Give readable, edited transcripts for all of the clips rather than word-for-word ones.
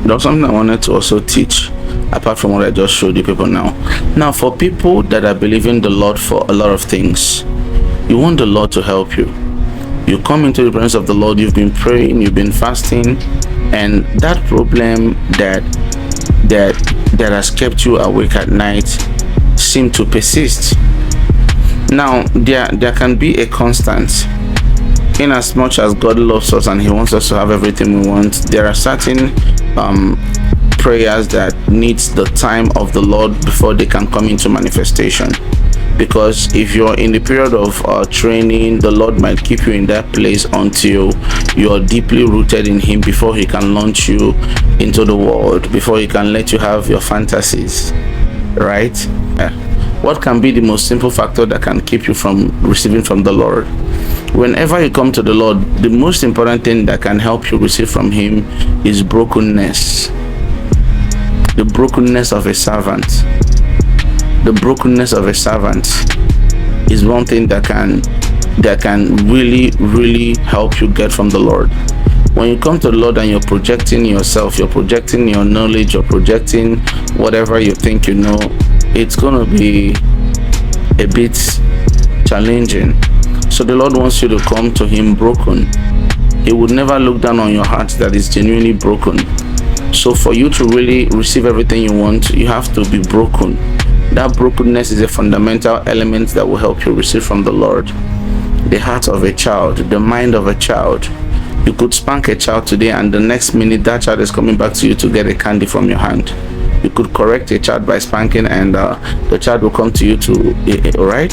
There's something I wanted to also teach apart from what I just showed you people now. Now, for people that are believing the Lord for a lot of things, you want the Lord to help you. You come into the presence of the Lord, you've been praying, you've been fasting, and that problem that has kept you awake at night seem to persist. Now, there can be a constant. In as much as God loves us and He wants us to have everything we want, there are certain prayers that needs the time of the Lord before they can come into manifestation. Because if you're in the period of training, the Lord might keep you in that place until you're deeply rooted in Him before He can launch you into the world, before He can let you have your fantasies, right? What can be the most simple factor that can keep you from receiving from the Lord? Whenever you come to the Lord, the most important thing that can help you receive from Him is brokenness. The brokenness of a servant. The brokenness of a servant is one thing that can really help you get from the Lord. When you come to the Lord and you're projecting yourself, you're projecting your knowledge, you're projecting whatever you think you know, it's gonna be a bit challenging. So the Lord wants you to come to Him broken. He would never look down on your heart that is genuinely broken. So for you to really receive everything you want, you have to be broken. That brokenness is a fundamental element that will help you receive from the Lord. The heart of a child, the mind of a child. You could spank a child today and the next minute that child is coming back to you to get a candy from your hand. You could correct a child by spanking and the child will come to you to, alright?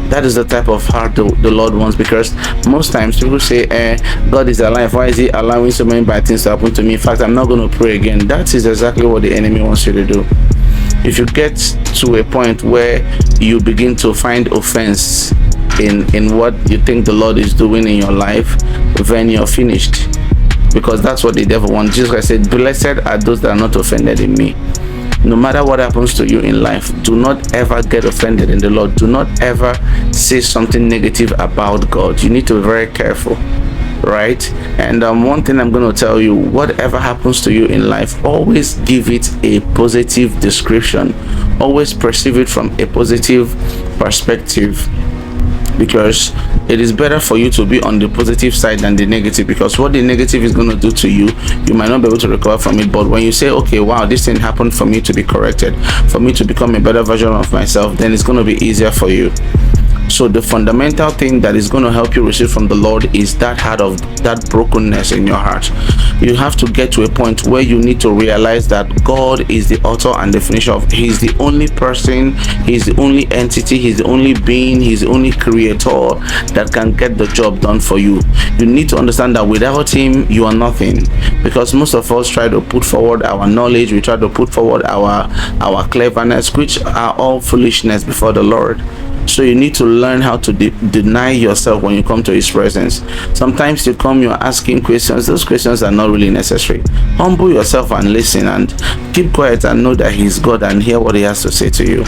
That is the type of heart the Lord wants, because most times people say, God is alive, why is He allowing so many bad things to happen to me? In fact, I'm not going to pray again. That is exactly what the enemy wants you to do. If you get to a point where you begin to find offense in what you think the Lord is doing in your life, then you're finished. Because that's what the devil wants. Jesus Christ said, blessed are those that are not offended in me. No matter what happens to you in life, do not ever get offended in the Lord. Do not ever say something negative about God. You need to be very careful, right? And one thing I'm going to tell you, whatever happens to you in life, always give it a positive description. Always perceive it from a positive perspective, because it is better for you to be on the positive side than the negative, because what the negative is going to do to you, you might not be able to recover from it. But when you say, okay, wow, this thing happened for me to be corrected, for me to become a better version of myself, then it's going to be easier for you. So the fundamental thing that is going to help you receive from the Lord is that heart of that brokenness in your heart. You have to get to a point where you need to realize that God is the author and the finisher of. He's the only person, He's the only entity, He's the only being, He's the only creator that can get the job done for you. You need to understand that without Him, you are nothing. Because most of us try to put forward our knowledge, we try to put forward our cleverness, which are all foolishness before the Lord. So you need to learn how to deny yourself when you come to His presence. Sometimes you come, you're asking questions. Those questions are not really necessary. Humble yourself and listen, and keep quiet and know that He's God and hear what He has to say to you.